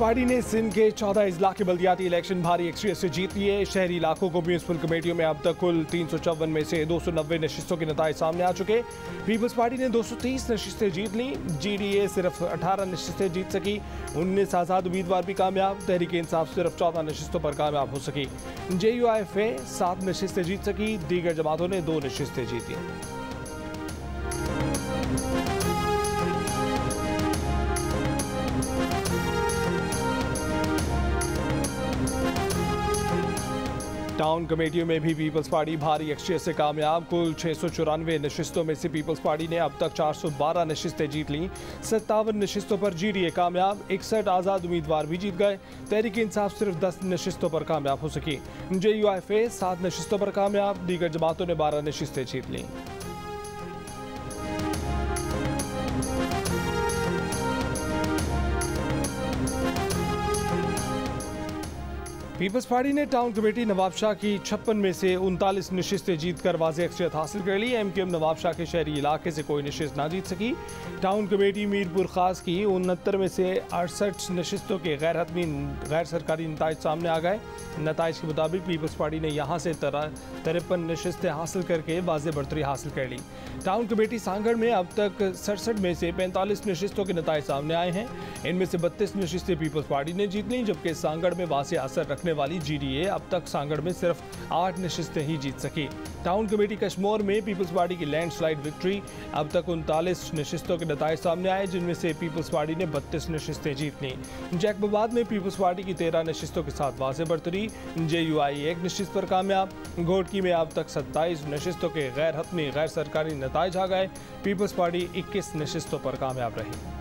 Party ने सिंध के 14 अजला के बल्दियाती इलेक्शन भारी अक्सरियत से जीत लिए। शहरी इलाकों को म्यूनसिपल कमेटियों में अब तक कुल 354 में से 290 नशिस्तों के नताइज सामने आ चुके। पीपल्स पार्टी ने 230 नशिस्तें जीत ली। GDA सिर्फ 18 नशिस्तें जीत सकी। 19 आज़ाद उम्मीदवार भी कामयाब। तहरीक इंसाफ सिर्फ 14 नशिस्तों पर कामयाब हो सकी। JUIFA 7 नशिस्तें जीत सकी। दीगर जमातों ने 2 नशिस्तें जीती। टाउन कमेटियों में भी पीपल्स पार्टी भारी अक्सरियत से कामयाब। कुल 694 नशिस्तों में से पीपल्स पार्टी ने अब तक 412 नशिस्तें जीत लीं। 57 नशिस्तों पर GDA कामयाब। 61 आज़ाद उम्मीदवार भी जीत गए। तहरीक इंसाफ सिर्फ 10 नशिस्तों पर कामयाब हो सकी। JUIFA 7 नशिस्तों पर कामयाब। दीगर जमातों ने 12 नशिस्तें जीत लीं। पीपल्स पार्टी ने टाउन कमेटी नवाबशाह की 56 में से 39 नशिस्तें जीतकर वाज़ेह अक्सरियत हासिल कर ली। MQM नवाबशाह के शहरी इलाके से कोई नशिस्त ना जीत सकी। टाउन कमेटी मीरपुर खास की 69 में से 68 नशिस्तों के गैर हतमी गैर सरकारी नताइज सामने आ गए। नताइज के मुताबिक पीपल्स पार्टी ने यहाँ से 53 नशिस्तें हासिल करके वाज़ेह बढ़तरी हासिल कर ली। टाउन कमेटी सांगड़ में अब तक 67 में से 45 नशिस्तों के नताइज सामने आए हैं। इनमें से 32 नशिस्तें पीपल्स पार्टी ने जीत ली, जबकि सांगड़ में वाज़ेह असर रखने वाली GDA अब तक सांगड़ में सिर्फ 8 नशिस्तें ही जीत सकी। टाउन कमेटी कश्मोर में पीपल्स पार्टी की लैंडस्लाइड विक्ट्री। अब तक 39 नशिस्तों के नताइज सामने आए, जिनमें से पीपल्स पार्टी ने 32 नशिस्तें जीत लीं। जैकबाबाद में पीपल्स पार्टी की 13 नशिस्तों के साथ वाज़ेह बढ़तरी। JUI 1 नशिस्त पर कामयाब। घोटकी में अब तक 27 नशिस्तों के गैर हतमी गैर सरकारी नताइज आ गए। पीपल्स पार्टी 21 नशिस्तों पर कामयाब रही।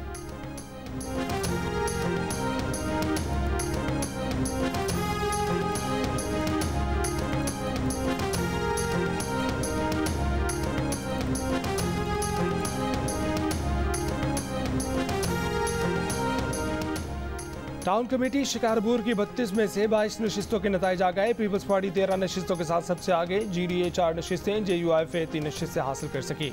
टाउन कमेटी शिकारपुर की 32 में से 22 नशिस्तों के नताइज आ गए। पीपल्स पार्टी 13 नशिस्तों के साथ सबसे आगे। GDA 4 नशिस्तें, JUIFA 3 नशिस्तें हासिल कर सकी।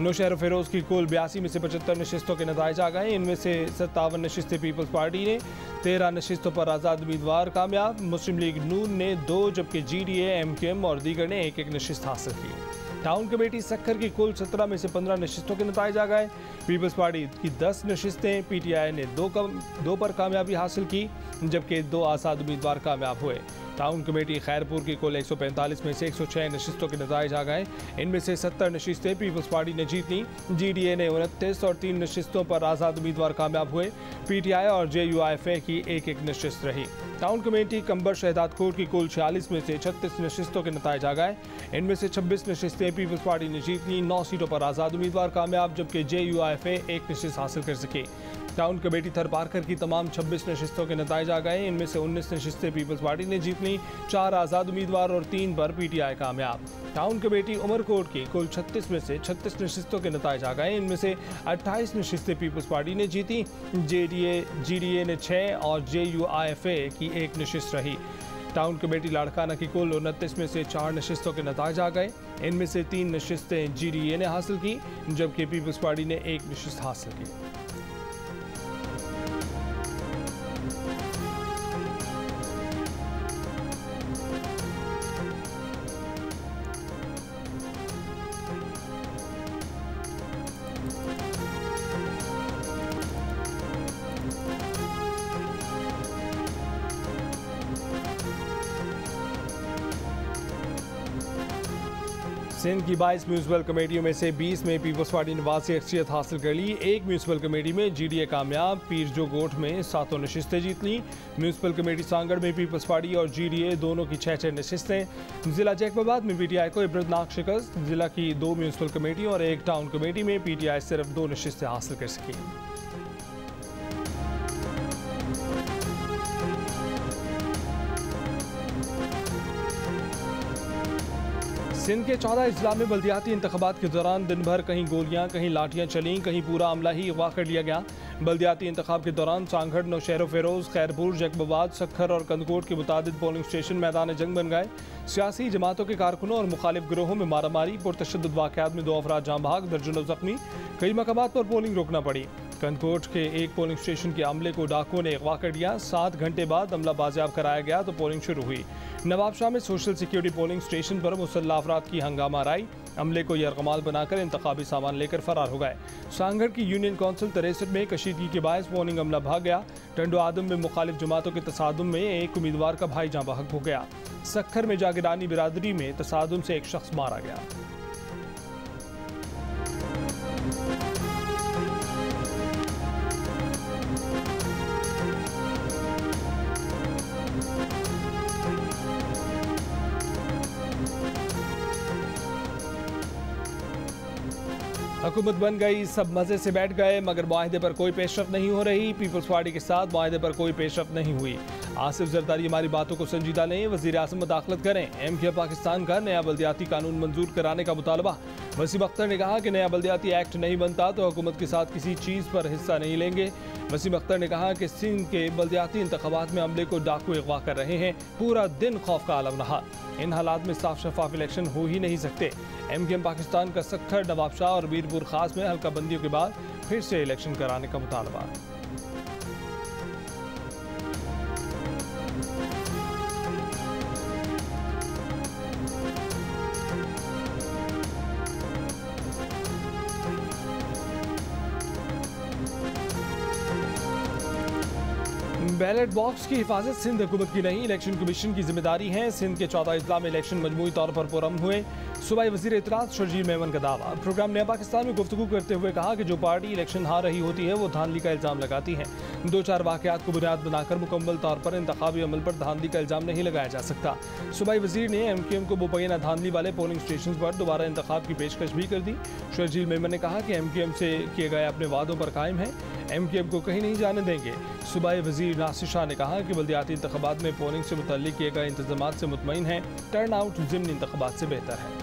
नौशहर फिरोज की कुल 82 में से 75 नशिस्तों के नताइज आ गए। इनमें से 57 नशिस्तें पीपल्स पार्टी ने, 13 नशिस्तों पर आज़ाद उम्मीदवार कामयाब। मुस्लिम लीग नून ने 2, जबकि GDA, MQM और दीगर ने 1-1 नशिस्त हासिल की। टाउन कमेटी सक्खर की कुल 17 में से 15 नशिस्तों के नताइज आ गए। पीपल्स पार्टी की 10 नशिस्तें, PTI ने 2 पर कामयाबी हासिल की, जबकि 2 आज़ाद उम्मीदवार कामयाब हुए। टाउन कमेटी खैरपुर की कुल 145 में से 106 नशिस्तों के नताइज आ गए। इनमें से 70 नशिस्तें पीपल्स पार्टी ने जीत लीं। GDA ने 29 और 3 नशिस्तों पर आज़ाद उम्मीदवार कामयाब हुए। PTI और JUIFA की 1-1 नशिस्त रही। टाउन कमेटी कंबर शहदादकोट की कुल 46 में से 36 नशिस्तों के नताइज आ गए। इनमें से 26 नशिस्तें पीपल्स पार्टी ने जीत लीं। 9 सीटों पर आज़ाद उम्मीदवार कामयाब, जबकि JUIFA 1 नशिस्त हासिल कर सके। टाउन कमेटी थरपारकर की तमाम 26 नशिस्तों के नताइज आ गए। इनमें से 19 नशिस्तें पीपल्स पार्टी ने जीत लीं, 4 आज़ाद उम्मीदवार और 3 पर PTI कामयाब। टाउन कमेटी उमरकोट की कुल 36 में से 36 नशिस्तों के नताइज आ गए। इनमें से 28 नशिस्तें पीपल्स पार्टी ने जीती। GDA ने 6 और JUIFA की 1 नशिस्त रही। टाउन कमेटी लाड़काना की कुल 29 में से 4 नशिस्तों के नताइज आ गए। इनमें से 3 नशिस्तें GDA ने हासिल की, जबकि पीपल्स पार्टी ने 1 नशिस्त हासिल की। सिंध की 22 म्यूनसिपल कमेटियों में से 20 में पीपल्स पार्टी ने वाज़ेह अक्सरियत हासिल कर ली। एक म्यूनसिपल कमेटी में GDA कामयाब। पीर जो गोठ में 7 नशिस्तें जीत लीं। म्यूनसिपल कमेटी सांगड़ में पीपल्स पार्टी और GDA दोनों की 6-6 नशिस्तें। जिला जैकबाबाद में PTI को इबरतनाक शिकस्त। जिला की 2 म्यूनसिपल कमेटी और 1 टाउन कमेटी में PTI सिर्फ 2 नशिस्तें हासिल कर सकी। सिंध के 14 अजला में बल्दियाती इंतखाबात के दौरान दिन भर कहीं गोलियां, कहीं लाठियां चलीं, कहीं पूरा अमला ही अगवा कर लिया गया। बल्दियाती इंतखाब के दौरान सांगड़, नौशहर फिरोज, खैरपुर, जैकबाबाद, सक्खर और कंदकोट के मुतादिद पोलिंग स्टेशन मैदान जंग बन गए। सियासी जमातों के कारकुनों और मुखालिफ गिरोहों में मारामारी, पुरतशद्दुद वाक़यात में 2 अफराद जाँ बहक, दर्जनों जख्मी। कई मकामात पर पोलिंग रोकना पड़ी। कंदकोट के एक पोलिंग स्टेशन के अमले को डाकुओं ने अगवा कर दिया। 7 घंटे बाद अमला बाजियाब कराया गया तो पोलिंग शुरू हुई। नवाबशाह में सोशल सिक्योरिटी पोलिंग स्टेशन पर मुसल्लह अफराद की हंगामा राई। अमले को यरगमाल बनाकर इंतखाबी सामान लेकर फरार हो गए। सांगड़ की यूनियन काउंसिल 63 में कशीदगी के बायस पोलिंग अमला भाग गया। टंडो आदम में मुखालिफ जमातों के तसादुम में एक उम्मीदवार का भाई जाँ बहक हो गया। सक्खर में जागीरानी बिरादरी में तसादुम से एक शख्स मारा गया। हुकूमत बन गई, सब मजे से बैठ गए, मगर मुआहदे पर कोई पेशरफ नहीं हो रही। पीपल्स पार्टी के साथ मुआहदे पर कोई पेशरफ नहीं हुई। आसिफ जरदारी हमारी बातों को संजीदा लें, वज़ीर आज़म मुदाखलत करें। MK पाकिस्तान का नया बल्दियाती कानून मंजूर कराने का मुतालबा। वसीम अख्तर ने कहा कि नया बल्दियाती एक्ट नहीं बनता तो हुकूमत के साथ किसी चीज़ पर हिस्सा नहीं लेंगे। वसीम अख्तर ने कहा कि सिंध के बल्दियाती इंतखाबात में अमले को डाकू अगवा कर रहे हैं। पूरा दिन खौफ का आलम रहा। इन हालात में साफ शफाफ इलेक्शन हो ही नहीं सकते। MKM पाकिस्तान का सक्खर, नवाबशाह और मीरपुर खास में हल्का बंदियों के बाद फिर से इलेक्शन कराने का मुतालबा। बैलेट बॉक्स की हिफाजत सिंध हुकूमत की नहीं, इलेक्शन कमीशन की जिम्मेदारी है। सिंध के 14 अजला में इलेक्शन मजमूई तौर पर पुरअमन हुए। सूबाई वज़ीर इत्तलात शर्जील मेमन का दावा। प्रोग्राम नया पाकिस्तान में गुफ्तगू करते हुए कहा कि जो पार्टी इलेक्शन हार रही होती है वो धांधली का इल्ज़ाम लगाती है। 2-4 वाक़यात को बुनियाद बनाकर मुकम्मल तौर पर इंतखाबी अमल पर धांधली का इल्ज़ाम नहीं लगाया जा सकता। सूबाई वज़ीर ने MKM को मुबैना धांधली वाले पोलिंग स्टेशन पर दोबारा इंतखाब की पेशकश भी कर दी। शर्जील मेमन ने कहा कि MKM से किए गए अपने वादों पर कायम है, MKM को कहीं नहीं जाने देंगे। सूबाई वज़ीर नासिर शाह ने कहा कि बल्दियाती इंतखाबात में पोलिंग से मुतल्लिक किए गए इंतजामात से मुतमईन है। टर्न आउट ज़िमनी इंतखाबात से बेहतर है।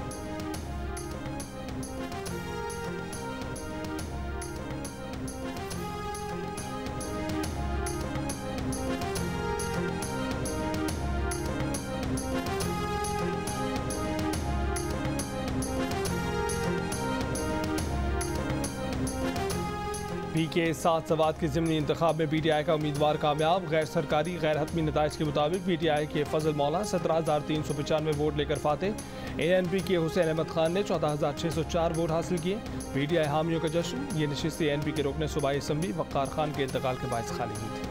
PK 7 सवात के ज़िमनी इंतखाब में PTI का उम्मीदवार कामयाब। गैर सरकारी गैर हतमी नताइज के मुताबिक PTI के फजल मौला 17,395 वोट लेकर फाते। ANP के हुसैन अहमद खान ने 14,604 वोट हासिल किए। PTI हामियों का जश्न। ये नशिस्त ANP के रुकने सूबाई असम्बली वक़ार खान के इंतकाल के बायस खाली हुई थी।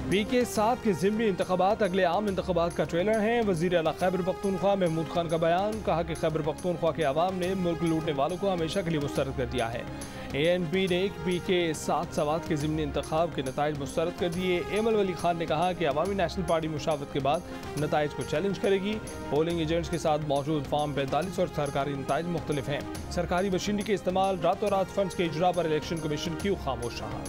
PK 7 के ज़िमनी इंतखाबात अगले आम इंतखाबात का ट्रेलर हैं। वज़ीर आला खैबर पख्तूनख्वा महमूद खान का बयान। कहा कि खैबर पख्तूनख्वा के अवाम ने मुल्क लूटने वालों को हमेशा के लिए मुस्तरद कर दिया है। ANP ने PK 7 सवात के ज़िमनी इंतखाब के नताइज मुस्तरद कर दिए। एमल वली खान ने कहा कि अवामी नेशनल पार्टी मुशावरत के बाद नताइज को चैलेंज करेगी। पोलिंग एजेंट्स के साथ मौजूद फॉर्म 45 और सरकारी नताइज मुख्तलिफ हैं। सरकारी मशीनरी के इस्तेमाल, रातों रात फंड्स के इजरा पर इलेक्शन कमीशन क्यों खामोश रहा?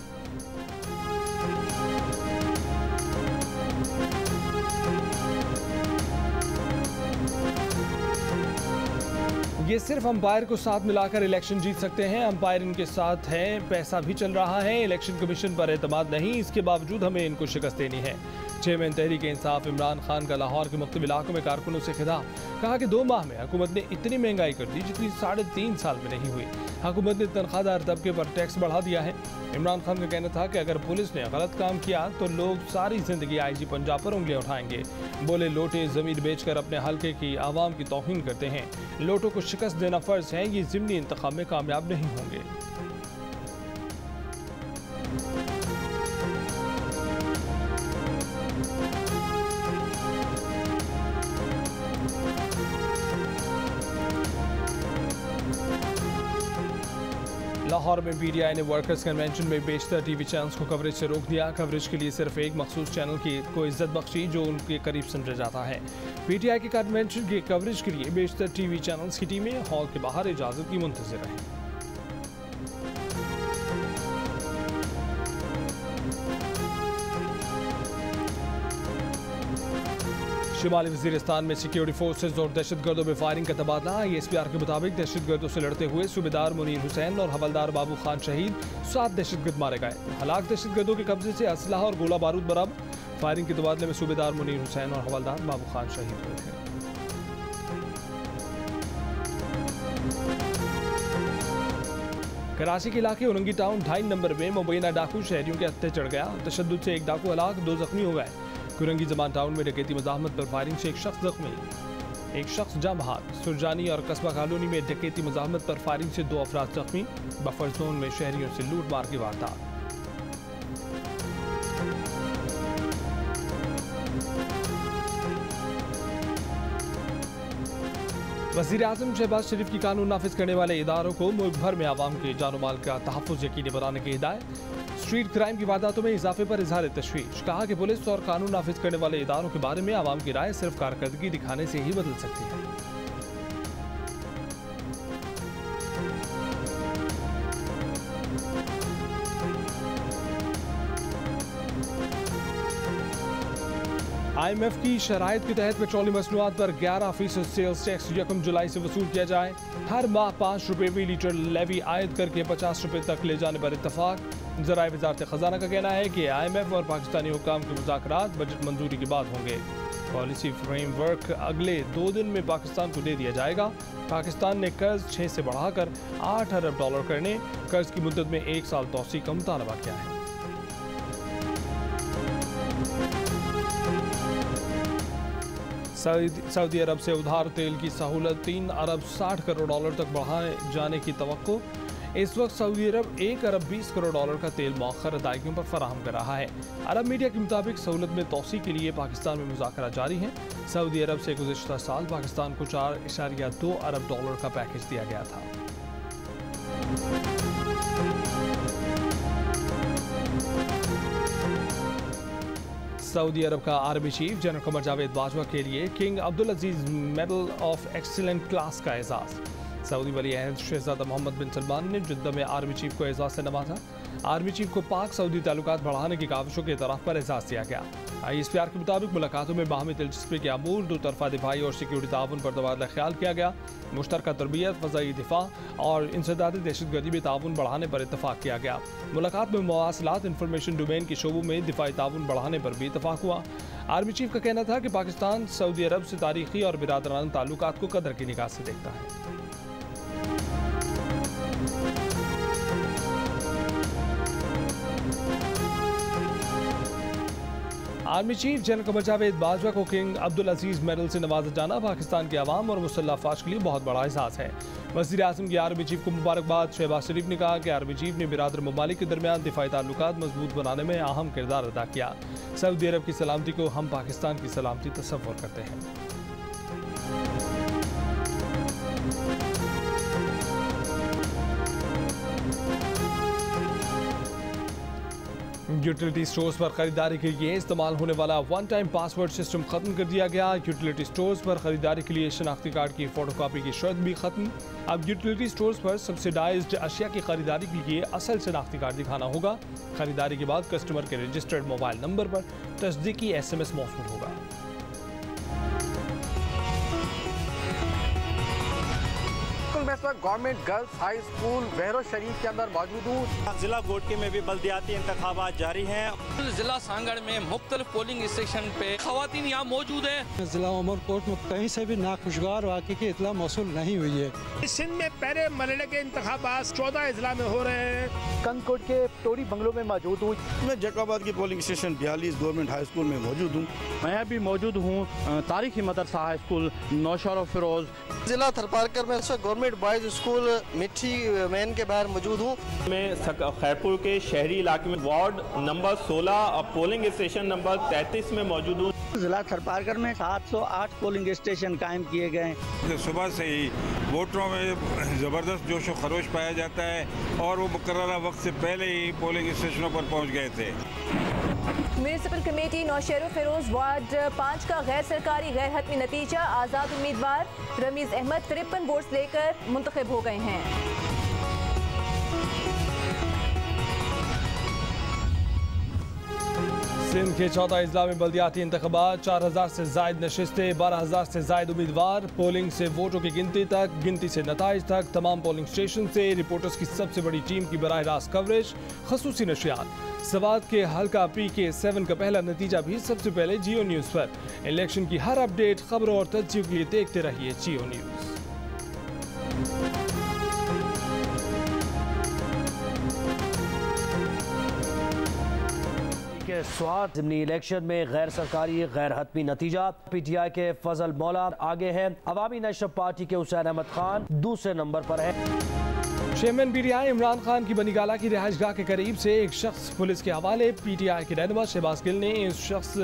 ये सिर्फ अंपायर को साथ मिलाकर इलेक्शन जीत सकते हैं। अंपायर इनके साथ है, पैसा भी चल रहा है, इलेक्शन कमीशन पर एतमाद नहीं। इसके बावजूद हमें इनको शिकस्त देनी है। चेयरमैन तहरीक इंसाफ इमरान खान का लाहौर के मुख्तलिफ इलाकों में कारकुनों से खिताब। कहा कि 2 माह में हुकूमत ने इतनी महंगाई कर दी जितनी 3.5 साल में नहीं हुई। हुकूमत ने तनख्वाहदार तबके पर टैक्स बढ़ा दिया है। इमरान खान का कहना था कि अगर पुलिस ने गलत काम किया तो लोग सारी जिंदगी IG पंजाब पर उंगलियां उठाएंगे। बोले लोटे ज़मीन बेचकर अपने हल्के की आवाम की तौहीन करते हैं। लोटों को शिकस्त देना फ़र्ज है, ये ज़िमनी इंतखाब में कामयाब नहीं होंगे। लाहौर में PTI ने वर्कर्स कन्वेंशन में बेशतर TV चैनल्स को कवरेज से रोक दिया। कवरेज के लिए सिर्फ एक मखसूस चैनल की को इज्जत बख्शी जो उनके करीब समझा जाता है। PTI के कन्वेंशन के कवरेज के लिए बेशतर TV चैनल्स की टीमें हॉल के बाहर इजाज़त की मुंतज़िर रहीं। शुमाली वज़ीरिस्तान में सिक्योरिटी फोर्सेज और दहशतगर्दों में फायरिंग का तबादला। ISPR के मुताबिक दहशतगर्दों से लड़ते हुए सूबेदार मुनीर हुसैन और हवलदार बाबू खान शहीद, 7 दहशतगर्द मारे गए। हलाक दहशतगर्दों के कब्जे से असलहा और गोला बारूद बरामद। फायरिंग के तबादले में सूबेदार मुनीर हुसैन और हवलदार बाबू खान शहीद हुए थे। कराची के इलाके उरंगी टाउन 2.5 नंबर में मुबैना डाकू शहरियों के हत्थे चढ़ गया। तशद्दुद से एक डाकू हलाक, 2 जख्मी हो गए। कुरंगी जमान टाउन में डकैती मज़ाहमत पर फायरिंग से एक शख्स जख्मी, एक शख्स जाम बहाक। सुरजानी और कस्बा कॉलोनी में डकैती मज़ाहमत पर फायरिंग से 2 अफराद जख्मी। बफर जोन में शहरियों से लूट मार की वारदात। वज़ीर-ए-आज़म शहबाज शरीफ की कानून नाफिज करने वाले इदारों को मुल्क भर में आवाम के जानो माल का तहफ़्फ़ुज़ यकीनी बनाने की हिदायत। स्ट्रीट क्राइम की वारदातों में इजाफे पर इजहार तशवीश। कहा कि पुलिस और कानून नाफिज करने वाले इदारों के बारे में आवाम की राय सिर्फ कारकर्दगी दिखाने से ही बदल सकती है। IMF की शराइत के तहत पेट्रोलियम मसनूआत पर 11% सेल्स टैक्स 1 जुलाई से वसूल किया जाए। हर माह 5 रुपये फी लीटर लेवी आयद करके 50 रुपये तक ले जाने पर इत्तफाक। ज़राए वज़ारत ख़ज़ाना का कहना है कि IMF और पाकिस्तानी हुक्काम के मुज़ाकरात बजट मंजूरी के बाद होंगे। पॉलिसी फ्रेमवर्क अगले 2 दिन में पाकिस्तान को दे दिया जाएगा। पाकिस्तान ने कर्ज 6 से बढ़ाकर $8 अरब करने, कर्ज की मुद्दत में 1 साल तौसी का मुतालबा किया है। सऊदी अरब से उधार तेल की सहूलत $3 अरब 60 करोड़ तक बढ़ाए जाने की तवक्को। इस वक्त सऊदी अरब $1 अरब 20 करोड़ का तेल मौखर अदायगियों पर फराहम कर रहा है। अरब मीडिया के मुताबिक सहूलत में तोसी के लिए पाकिस्तान में मुज़ाकरा जारी हैं। सऊदी अरब से गुज़िश्ता साल पाकिस्तान को $4.2 अरब का पैकेज दिया गया था। सऊदी अरब का army chief general Qamar Javed Bajwa के लिए king Abdul Aziz medal of excellent class का एजाज़। सऊदी वली अहद शहजादा मोहम्मद बिन सलमान ने जिद्दा में आर्मी चीफ को एजाज़ से नवाजा। आर्मी चीफ को पाक सऊदी ताल्लुकात बढ़ाने की काविशों के तरफ पर एजाज़ दिया गया। ISPR के मुताबिक मुलाकातों में बाहमी दिलचस्पी के अमूर, 2 तरफा दिफाई और सिक्योरिटी ताउन पर तबादला ख्याल किया गया। मुश्तरका तरबियत, फ़ज़ाई दिफा और इंसदादी दहशतगर्दी में ताउन बढ़ाने पर इत्तफाक किया गया। मुलाकात में मवासिलात, इंफॉर्मेशन डोमेन के शोबों में दिफाई ताउन बढ़ाने पर भी इत्तफाक हुआ। आर्मी चीफ का कहना था कि पाकिस्तान सऊदी अरब से तारीखी और बिरादराना ताल्लुकात को कदर की निगाह से देखता है। Army chief general Qamar Javed Bajwa को किंग अब्दुल अजीज मेडल से नवाजा जाना पाकिस्तान के अवाम और मुसल्लह अफवाज के लिए बहुत बड़ा एहसास है। वज़ीर-ए-आज़म की आर्मी चीफ को मुबारकबाद। शहबाज शरीफ ने कहा कि आर्मी चीफ ने बिरादर ममालिक के दरमियान दिफाई ताल्लुकात मजबूत बनाने में अहम किरदार अदा किया। सऊदी अरब की सलामती को हम पाकिस्तान की सलामती तसव्वुर करते हैं। यूटिलिटी स्टोर्स पर खरीदारी के लिए इस्तेमाल होने वाला 1 टाइम पासवर्ड सिस्टम खत्म कर दिया गया। यूटिलिटी स्टोर्स पर खरीदारी के लिए शनाख्ती कार्ड की फोटोकॉपी की शर्त भी खत्म। अब यूटिलिटी स्टोर्स पर सब्सिडाइज्ड अशिया की खरीदारी के लिए असल शनाख्ती कार्ड दिखाना होगा। खरीदारी के बाद कस्टमर के रजिस्टर्ड मोबाइल नंबर पर तस्दीकी SMS मौसूल होगा। मैं इस वक्त गवर्नमेंट गर्ल्स हाई स्कूल बहरो शरीफ के अंदर मौजूद हूँ। जिला गोटकी में भी बल्दियाती इंतखाबात जारी हैं। जिला सांगड़ में मुख्तलिफ पोलिंग स्टेशन पे खवातीन यहाँ मौजूद है। जिला उमरकोट में कहीं से भी नाखुशगवार वाक़े की इतला मौसूल नहीं हुई है। सिंध में पहले मरहले के इंतखाबात 14 अजला में हो रहे हैं। कंदकोट के टोरी बंगलों में मौजूद हूँ। मैं जैकाबाद की polling station 42 government high school में मौजूद हूँ। मैं अभी मौजूद हूँ तारीखी मदरसा हाई स्कूल नौशहर फिरोज। जिला थरपारकर में गवर्नमेंट बॉयज स्कूल मिट्टी मैन के बाहर मौजूद हूँ। मैं खैरपुर के शहरी इलाके में वार्ड नंबर 16 और पोलिंग स्टेशन नंबर 33 में मौजूद हूँ। जिला थरपारकर में 708 पोलिंग स्टेशन कायम किए गए। सुबह से ही वोटरों में ज़बरदस्त जोश व खरोश पाया जाता है और वो मुकर्ररा वक्त से पहले ही पोलिंग स्टेशनों पर पहुँच गए थे। Municipal committee Naushahro Feroze ward 5 का गैर सरकारी गैर हतमी नतीजा। आज़ाद उम्मीदवार रमीज अहमद 53 वोट्स लेकर मुंतखब हो गए हैं। सिंध के 14 अजला में बल्दियाती इंतखाबात। 4000 से जायद नशिस्तें, 12000 से जायद उम्मीदवार। पोलिंग से वोटों की गिनती तक, गिनती से नताइज तक तमाम पोलिंग स्टेशन से रिपोर्टर्स की सबसे बड़ी टीम की बराह रास्त कवरेज, खसूसी नशियात। सवात के हल्का PK7 का पहला नतीजा भी सबसे पहले जियो न्यूज़ पर। इलेक्शन की हर अपडेट, खबरों और तज्जियों के लिए देखते रहिए जियो न्यूज़। के स्वाद ज़िमनी इलेक्शन में गैर सरकारी गैर हतमी नतीजा। PTI के फजल मौला आगे है। अवामी नेशनल पार्टी के हुसैन अहमद खान दूसरे नंबर पर है। चेयरमैन PTI इमरान खान की बनीगाला की रिहाइशगाह के करीब से एक शख्स पुलिस के हवाले। PTI के रहनुमा शहबाज गिल ने इस शख्स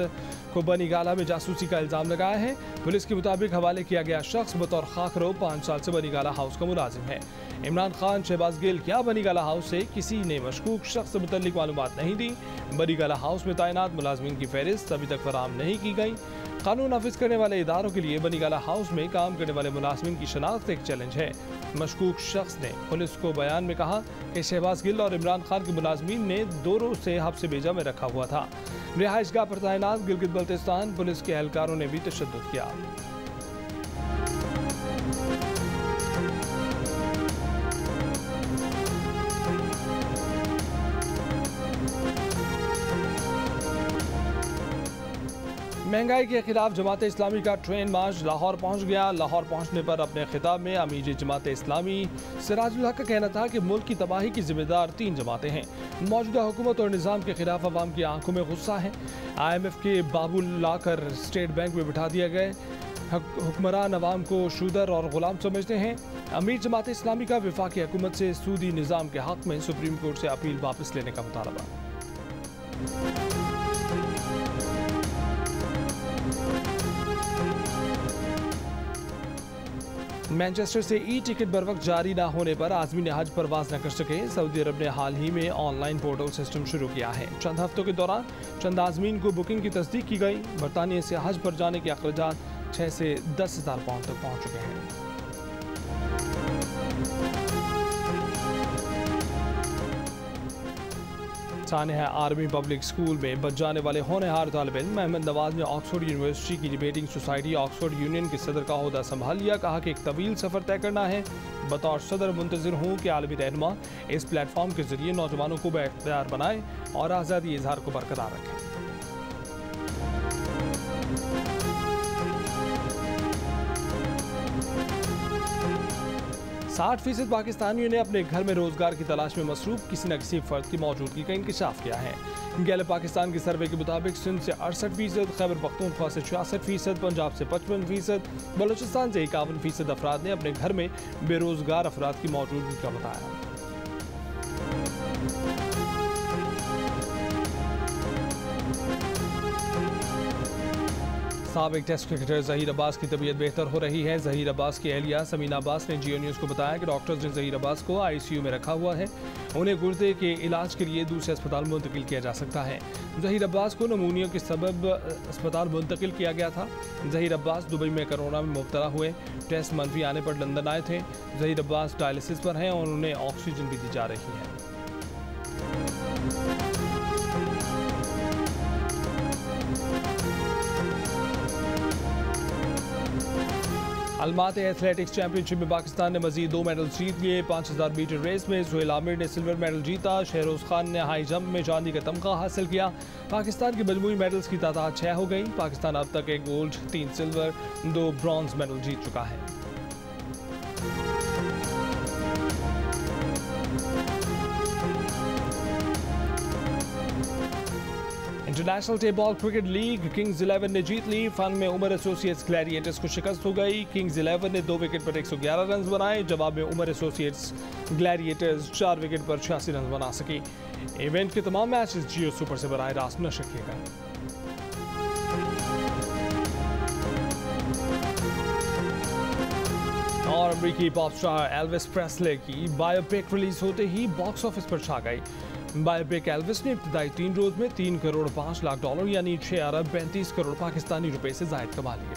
को बनीगाला में जासूसी का इल्जाम लगाया है। पुलिस के मुताबिक हवाले किया गया शख्स बतौर खाकरो 5 साल से बनीगाला हाउस का मुलाजिम है। इमरान खान, शहबाज गिल या बनीगाला हाउस से किसी ने मशकूक शख्स से मुतल्लिक मालूमात नहीं दी। बनीगाला हाउस में तैनात मुलाजमीन की फहरिस्त अभी तक फराहम नहीं की गई। कानून नाफिज करने वाले इदारों के लिए बनीगाला हाउस में काम करने वाले मुलाजमीन की शनाख्त एक चैलेंज है। मशकूक शख्स ने पुलिस को बयान में कहा कि शहबाज गिल और इमरान खान के मुलाजमीन ने 2 रोज से हब्स बेजा में रखा हुआ था। रिहाइशगाह पर तैनात गिलगित बल्तिस्तान पुलिस के एहलकारों ने भी तशद्दुद किया। महंगाई के खिलाफ जमात इस्लामी का ट्रेन मार्च लाहौर पहुंच गया। लाहौर पहुंचने पर अपने खिताब में अमीर जमात इस्लामी सिराजुल हक का कहना था कि मुल्क की तबाही की जिम्मेदार 3 जमातें हैं। मौजूदा हुकूमत और निज़ाम के खिलाफ अवाम की आंखों में गुस्सा है। IMF के बाबुल लाकर स्टेट बैंक में बिठा दिया गए। हुक्मरान अवाम को शूदर और गुलाम समझते हैं। अमीर जमात इस्लामी का वफाकी हुकूमत से सूदी निज़ाम के हक में सुप्रीम कोर्ट से अपील वापस लेने का मुतालबा। मैनचेस्टर से टिकट बर वक्त जारी न होने पर आज़मीन हज परवाज न कर सके। सऊदी अरब ने हाल ही में ऑनलाइन पोर्टल सिस्टम शुरू किया है। चंद हफ्तों के दौरान चंद आज़मीन को बुकिंग की तस्दीक की गई। बरतानिया से हज पर जाने के अखराजात 6 से 10,000 पाउंड तक पहुँच चुके हैं। सानिया आर्मी पब्लिक स्कूल में बच जाने वाले होनहार तालिब इल्म महमद नवाज ने ऑक्सफोर्ड यूनिवर्सिटी की डिबेटिंग सोसाइटी ऑक्सफोर्ड यूनियन के सदर का ओहदा संभाल लिया। कहा कि एक तवील सफ़र तय करना है। बतौर सदर मुंतज़िर हूँ कि आलमी रहनुमा इस प्लेटफॉर्म के जरिए नौजवानों को बाइख्तियार बनाए और आज़ादी इजहार को बरकरार रखें। साठ फीसद पाकिस्तानियों ने अपने घर में रोजगार की तलाश में मसरूफ किसी न किसी फर्द की मौजूदगी का इंकशाफ किया है। गैलप पाकिस्तान के सर्वे के मुताबिक सिंध से 68%, खैबर पख्तूनख्वा से 66%, पंजाब से 55%, बलूचिस्तान से 51% अफराद ने अपने घर में बेरोजगार अफराद की मौजूदगी का बताया। साबिक टेस्ट क्रिकेटर ज़हीर अब्बास की तबीयत बेहतर हो रही है। ज़हीर अब्बास की अहलिया समीना अब्बास ने जियो न्यूज़ को बताया कि डॉक्टर्स ने ज़हीर अब्बास को ICU में रखा हुआ है। उन्हें गुर्दे के इलाज के लिए दूसरे अस्पताल मुंतकिल किया जा सकता है। ज़हीर अब्बास को नमूनियों के सबब अस्पताल मुंतकिल किया गया था। ज़हीर अब्बास दुबई में कोरोना में मुब्तला हुए। टेस्ट मनफी आने पर लंदन आए थे। ज़हीर अब्बास डायलिसिस पर हैं और उन्हें ऑक्सीजन भी दी जा रही है। अलमाते एथलेटिक्स चैंपियनशिप में पाकिस्तान ने मजीद 2 मेडल्स जीत लिए। 5000 मीटर रेस में सुहेल आमिर ने सिल्वर मेडल जीता। शहरोज खान ने हाई जंप में चांदी का तमगा हासिल किया। पाकिस्तान की मजमूई मेडल्स की तादाद 6 हो गई। पाकिस्तान अब तक 1 गोल्ड, 3 सिल्वर, 2 ब्रॉन्ज मेडल जीत चुका है। International table cricket league Kings 11 ने जीत ली। फन में उमर एसोसिएट्स ग्लैडिएटर्स को शिकस्त हो गई। किंग्स 11 ने 2 विकेट पर 111 रन बनाए। जवाब में उमर एसोसिएट्स ग्लैडिएटर्स 4 विकेट पर 86 रन बना सकी। इवेंट के तमाम मैचेस जियो सुपर से बराह रास्त नशर किए गए। और अमरीकी पॉप स्टार एल्विस प्रेस्ले की बायोपिक रिलीज होते ही बॉक्स ऑफिस पर छा गई। बायोपिक एल्विस ने इब्तदाई 3 रोज में $3 करोड़ 5 लाख यानी 6 अरब 35 करोड़ पाकिस्तानी रुपए से जायद कमा लिए।